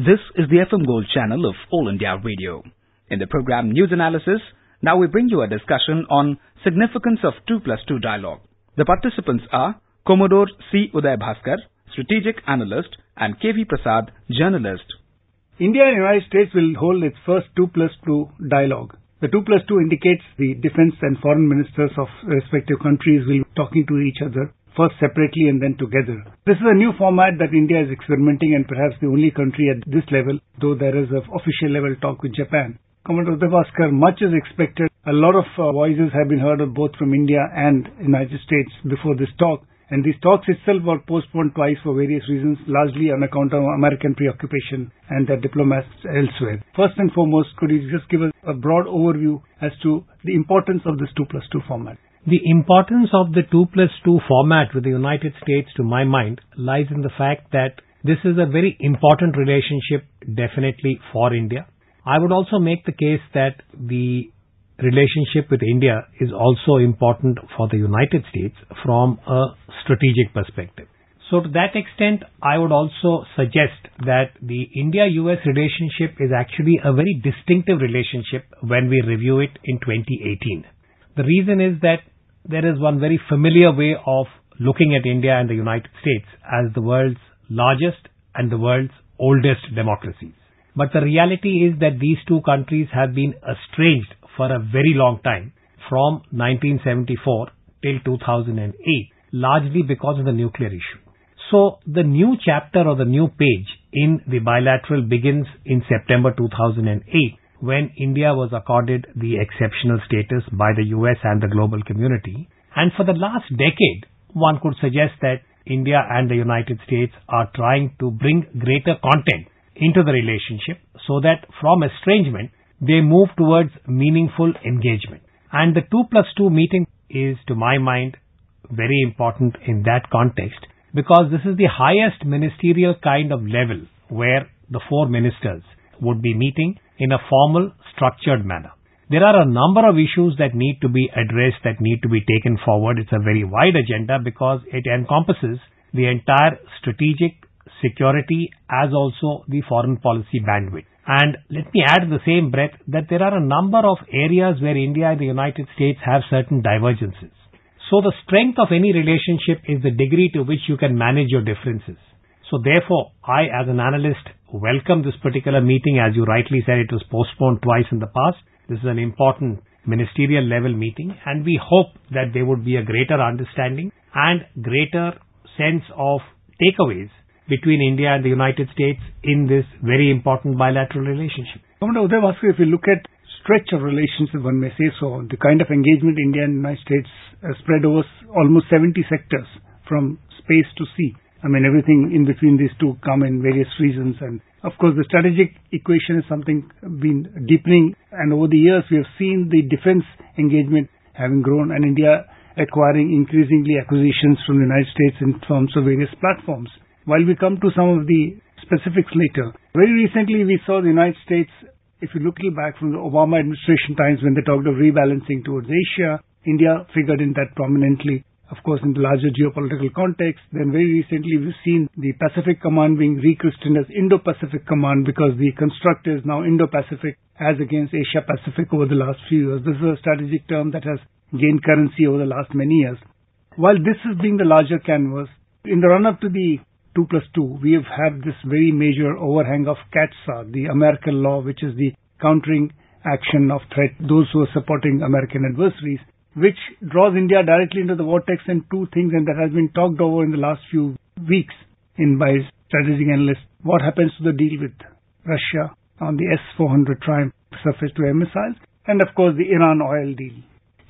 This is the FM Gold channel of All India Radio. In the program News Analysis, now we bring you a discussion on significance of 2+2 dialogue. The participants are Commodore C. Uday Bhaskar, strategic analyst, and K.V. Prasad, journalist. India and United States will hold its first 2+2 dialogue. The 2+2 indicates the defense and foreign ministers of respective countries will be talking to each other, first separately and then together. This is a new format that India is experimenting and perhaps the only country at this level, though there is an official level talk with Japan. Commodore Uday Bhaskar, much is expected. A lot of voices have been heard of both from India and United States before this talk. And these talks itself were postponed twice for various reasons, largely on account of American preoccupation and their diplomats elsewhere. First and foremost, could you just give us a broad overview as to the importance of this 2+2 format? The importance of the 2+2 format with the United States, to my mind, lies in the fact that this is a very important relationship, definitely for India. I would also make the case that the relationship with India is also important for the United States from a strategic perspective. So to that extent, I would also suggest that the India-US relationship is actually a very distinctive relationship when we review it in 2018. The reason is that there is one very familiar way of looking at India and the United States as the world's largest and the world's oldest democracies. But the reality is that these two countries have been estranged for a very long time, from 1974 till 2008, largely because of the nuclear issue. So the new chapter or the new page in the bilateral begins in September 2008, when India was accorded the exceptional status by the US and the global community. And for the last decade, one could suggest that India and the United States are trying to bring greater content into the relationship so that from estrangement, they move towards meaningful engagement. And the 2+2 meeting is, to my mind, very important in that context, because this is the highest ministerial kind of level where the four ministers would be meeting in a formal, structured manner. There are a number of issues that need to be addressed, that need to be taken forward. It's a very wide agenda because it encompasses the entire strategic security as also the foreign policy bandwidth. And let me add in the same breath that there are a number of areas where India and the United States have certain divergences. So the strength of any relationship is the degree to which you can manage your differences. So therefore, I as an analyst welcome this particular meeting. As you rightly said, it was postponed twice in the past. This is an important ministerial level meeting, and we hope that there would be a greater understanding and greater sense of takeaways between India and the United States in this very important bilateral relationship. Commodore Uday Bhaskar, if you look at stretch of relations, if one may say so, the kind of engagement India and the United States spread over almost 70 sectors from space to sea. I mean, everything in between these two come in various reasons. And of course, the strategic equation is something been deepening. And over the years, we have seen the defense engagement having grown and India acquiring increasingly acquisitions from the United States in terms of various platforms. While we come to some of the specifics later, very recently we saw the United States, if you look back from the Obama administration times when they talked of rebalancing towards Asia, India figured in that prominently. Of course, in the larger geopolitical context. Then very recently we've seen the Pacific Command being rechristened as Indo-Pacific Command because the construct is now Indo-Pacific as against Asia-Pacific over the last few years. This is a strategic term that has gained currency over the last many years. While this is being the larger canvas, in the run-up to the 2+2, we have had this very major overhang of CAATSA, the American law, which is the countering action of threat, those who are supporting American adversaries, which draws India directly into the vortex and two things, and that has been talked over in the last few weeks by strategic analysts. What happens to the deal with Russia on the S-400 Triumph surface-to-air missiles, and of course the Iran oil deal.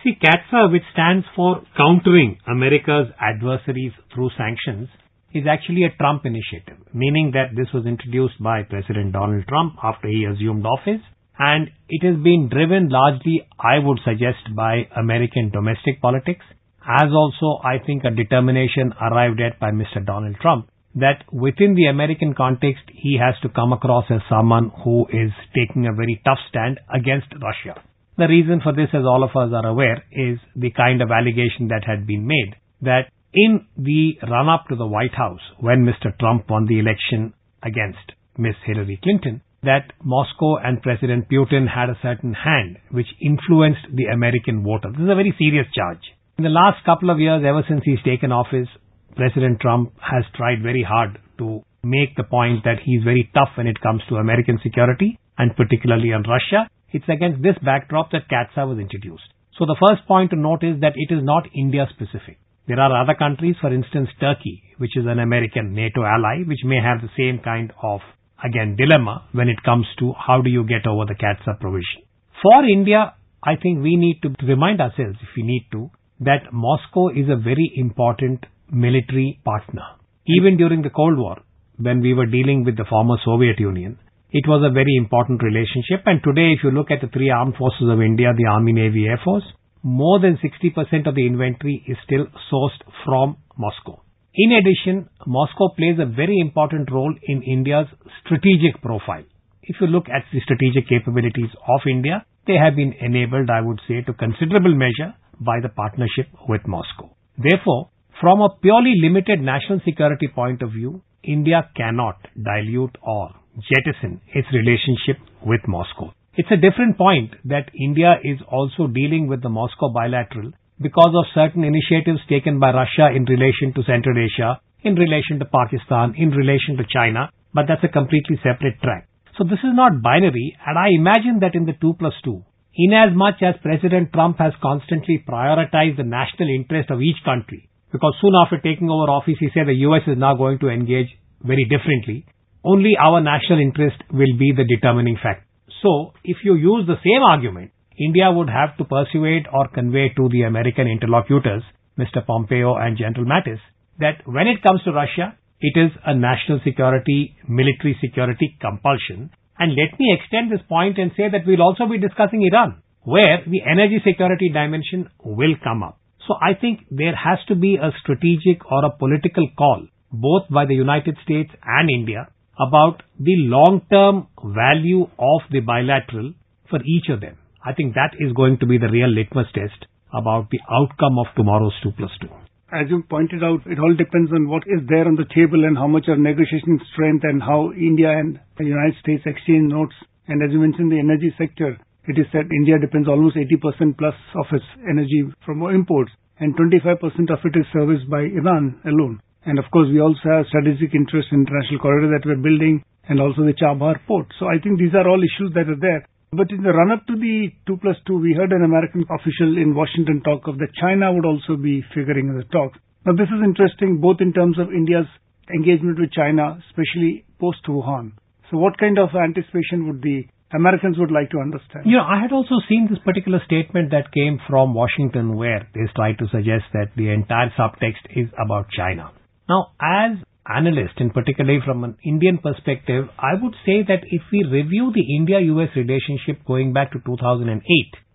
See, CAATSA, which stands for Countering America's Adversaries Through Sanctions, is actually a Trump initiative, meaning that this was introduced by President Donald Trump after he assumed office. And it has been driven largely, I would suggest, by American domestic politics, as also, I think, a determination arrived at by Mr. Donald Trump that within the American context, he has to come across as someone who is taking a very tough stand against Russia. The reason for this, as all of us are aware, is the kind of allegation that had been made that in the run-up to the White House, when Mr. Trump won the election against Miss Hillary Clinton, that Moscow and President Putin had a certain hand which influenced the American voter. This is a very serious charge. In the last couple of years, ever since he's taken office, President Trump has tried very hard to make the point that he's very tough when it comes to American security, and particularly on Russia. It's against this backdrop that CAATSA was introduced. So the first point to note is that it is not India specific. There are other countries, for instance Turkey, which is an American NATO ally, which may have the same kind of, again, dilemma when it comes to how do you get over the CAATSA provision. For India, I think we need to remind ourselves, if we need to, that Moscow is a very important military partner. Even during the Cold War, when we were dealing with the former Soviet Union, it was a very important relationship. And today, if you look at the three armed forces of India, the Army, Navy, Air Force, more than 60% of the inventory is still sourced from Moscow. In addition, Moscow plays a very important role in India's strategic profile. If you look at the strategic capabilities of India, they have been enabled, I would say, to considerable measure by the partnership with Moscow. Therefore, from a purely limited national security point of view, India cannot dilute or jettison its relationship with Moscow. It's a different point that India is also dealing with the Moscow bilateral because of certain initiatives taken by Russia in relation to Central Asia, in relation to Pakistan, in relation to China, but that's a completely separate track. So this is not binary, and I imagine that in the 2+2, inasmuch as President Trump has constantly prioritized the national interest of each country, because soon after taking over office he said the US is now going to engage very differently, only our national interest will be the determining factor. So, if you use the same argument, India would have to persuade or convey to the American interlocutors, Mr. Pompeo and General Mattis, that when it comes to Russia, it is a national security, military security compulsion. And let me extend this point and say that we'll also be discussing Iran, where the energy security dimension will come up. So I think there has to be a strategic or a political call, both by the United States and India, about the long-term value of the bilateral for each of them. I think that is going to be the real litmus test about the outcome of tomorrow's 2+2. As you pointed out, it all depends on what is there on the table and how much of negotiating strength and how India and the United States exchange notes. And as you mentioned, the energy sector, it is said India depends almost 80% plus of its energy from imports, and 25% of it is serviced by Iran alone. And of course, we also have strategic interest in international corridor that we're building, and also the Chabahar port. So I think these are all issues that are there. But in the run-up to the 2+2, we heard an American official in Washington talk of that China would also be figuring in the talks. Now this is interesting both in terms of India's engagement with China, especially post-Wuhan. So what kind of anticipation would the Americans would like to understand? I had also seen this particular statement that came from Washington where they tried to suggest that the entire subtext is about China. Now, as analysts, and particularly from an Indian perspective, I would say that if we review the India-US relationship going back to 2008,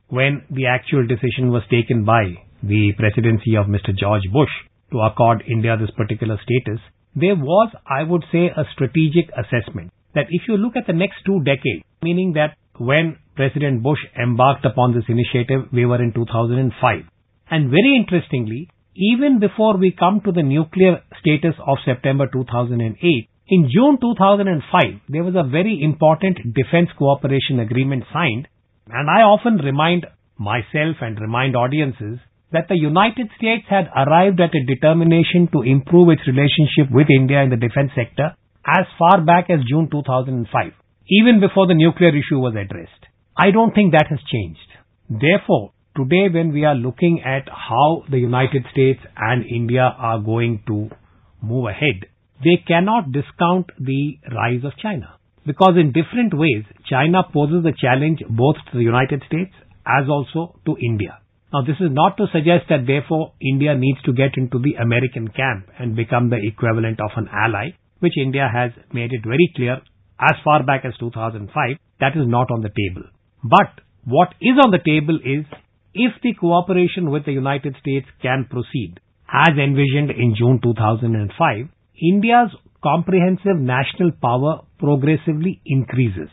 when the actual decision was taken by the presidency of Mr. George Bush to accord India this particular status, there was, I would say, a strategic assessment that if you look at the next 2 decades, meaning that when President Bush embarked upon this initiative, we were in 2005. And very interestingly, even before we come to the nuclear status of September 2008, in June 2005, there was a very important defense cooperation agreement signed, and I often remind myself and remind audiences that the United States had arrived at a determination to improve its relationship with India in the defense sector as far back as June 2005, even before the nuclear issue was addressed. I don't think that has changed. Therefore, today when we are looking at how the United States and India are going to move ahead, they cannot discount the rise of China. Because in different ways, China poses a challenge both to the United States as also to India. Now this is not to suggest that therefore India needs to get into the American camp and become the equivalent of an ally, which India has made it very clear as far back as 2005, that is not on the table. But what is on the table is, if the cooperation with the United States can proceed as envisioned in June 2005, India's comprehensive national power progressively increases.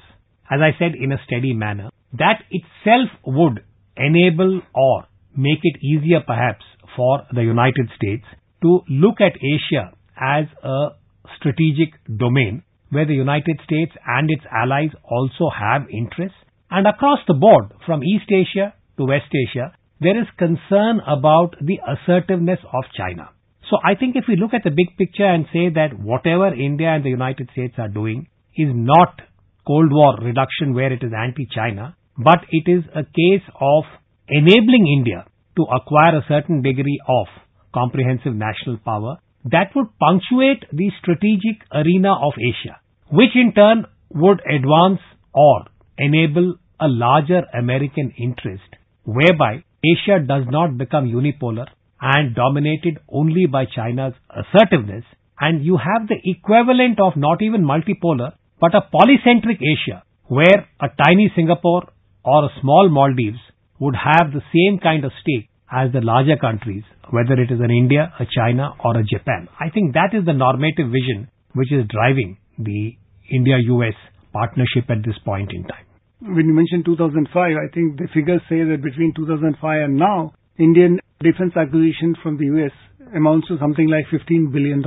As I said, in a steady manner. That itself would enable or make it easier perhaps for the United States to look at Asia as a strategic domain where the United States and its allies also have interests. And across the board, from East Asia to West Asia, there is concern about the assertiveness of China. So I think if we look at the big picture and say that whatever India and the United States are doing is not Cold War reduction where it is anti-China, but it is a case of enabling India to acquire a certain degree of comprehensive national power, that would punctuate the strategic arena of Asia, which in turn would advance or enable a larger American interest, whereby Asia does not become unipolar and dominated only by China's assertiveness, and you have the equivalent of not even multipolar, but a polycentric Asia, where a tiny Singapore or a small Maldives would have the same kind of stake as the larger countries, whether it is an India, a China or a Japan. I think that is the normative vision which is driving the India-US partnership at this point in time. When you mentioned 2005, I think the figures say that between 2005 and now, Indian defense acquisition from the US amounts to something like $15 billion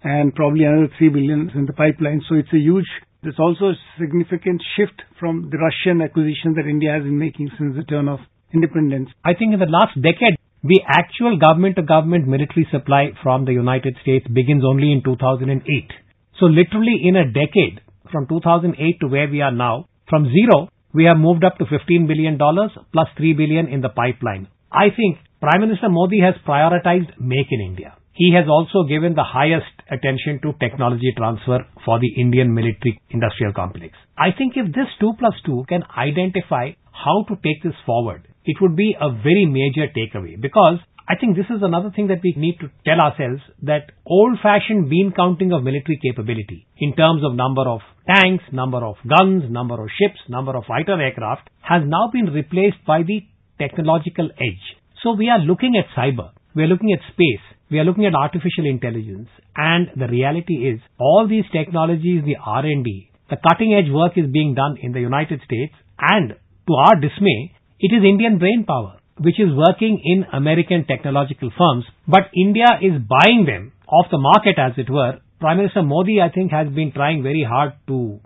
and probably another $3 billion in the pipeline. So it's a huge, there's also a significant shift from the Russian acquisition that India has been making since the turn of independence. I think in the last decade, the actual government-to-government military supply from the United States begins only in 2008. So literally in a decade, from 2008 to where we are now, from zero, we have moved up to $15 billion plus $3 billion in the pipeline. I think Prime Minister Modi has prioritized Make in India. He has also given the highest attention to technology transfer for the Indian military industrial complex. I think if this 2+2 can identify how to take this forward, it would be a very major takeaway, because I think this is another thing that we need to tell ourselves, that old-fashioned bean counting of military capability in terms of number of tanks, number of guns, number of ships, number of fighter aircraft has now been replaced by the technological edge. So we are looking at cyber, we are looking at space, we are looking at artificial intelligence, and the reality is all these technologies, the R&D, the cutting edge work is being done in the United States, and to our dismay, it is Indian brain power which is working in American technological firms, but India is buying them off the market, as it were. Prime Minister Modi, I think, has been trying very hard to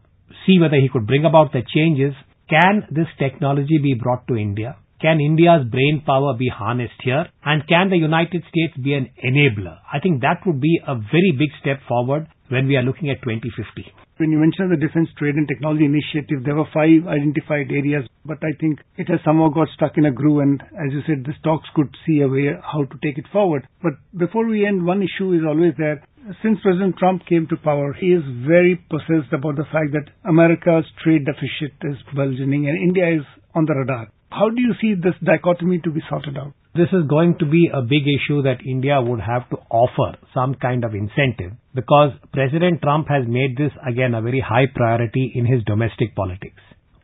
see whether he could bring about the changes. Can this technology be brought to India? Can India's brain power be harnessed here? And can the United States be an enabler? I think that would be a very big step forward when we are looking at 2050. When you mentioned the Defence Trade and Technology Initiative, there were 5 identified areas, but I think it has somehow got stuck in a groove, and as you said, the talks could see a way how to take it forward. But before we end, one issue is always there. Since President Trump came to power, he is very possessed about the fact that America's trade deficit is burgeoning and India is on the radar. How do you see this dichotomy to be sorted out? This is going to be a big issue that India would have to offer some kind of incentive, because President Trump has made this again a very high priority in his domestic politics.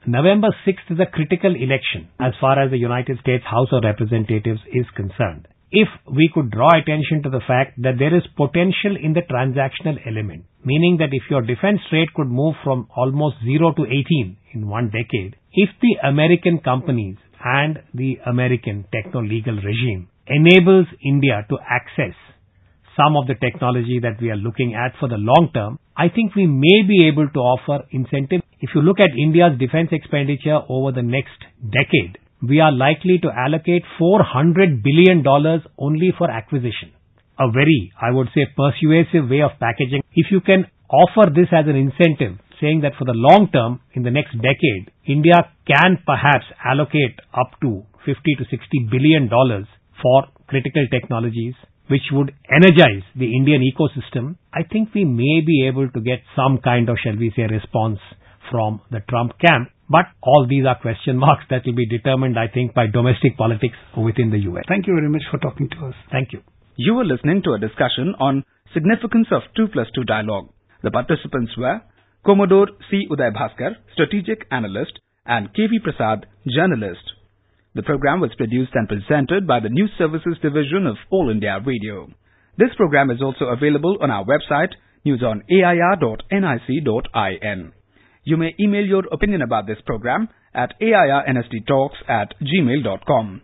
November 6th is a critical election as far as the United States House of Representatives is concerned. If we could draw attention to the fact that there is potential in the transactional element, meaning that if your defense trade could move from almost 0 to 18 in one decade, if the American companies and the American techno-legal regime enables India to access some of the technology that we are looking at for the long term, I think we may be able to offer incentive. If you look at India's defense expenditure over the next decade, we are likely to allocate $400 billion only for acquisition. A very, I would say, persuasive way of packaging. If you can offer this as an incentive, saying that for the long term, in the next decade, India can perhaps allocate up to $50 to $60 billion for critical technologies, which would energize the Indian ecosystem, I think we may be able to get some kind of, shall we say, response from the Trump camp. But all these are question marks that will be determined, I think, by domestic politics within the US. Thank you very much for talking to us. Thank you. You were listening to a discussion on significance of 2+2 dialogue. The participants were Commodore C. Uday Bhaskar, Strategic Analyst, and KV Prasad, Journalist. The program was produced and presented by the News Services Division of All India Radio. This program is also available on our website, newsonair.nic.in. You may email your opinion about this program at airnsttalks@gmail.com.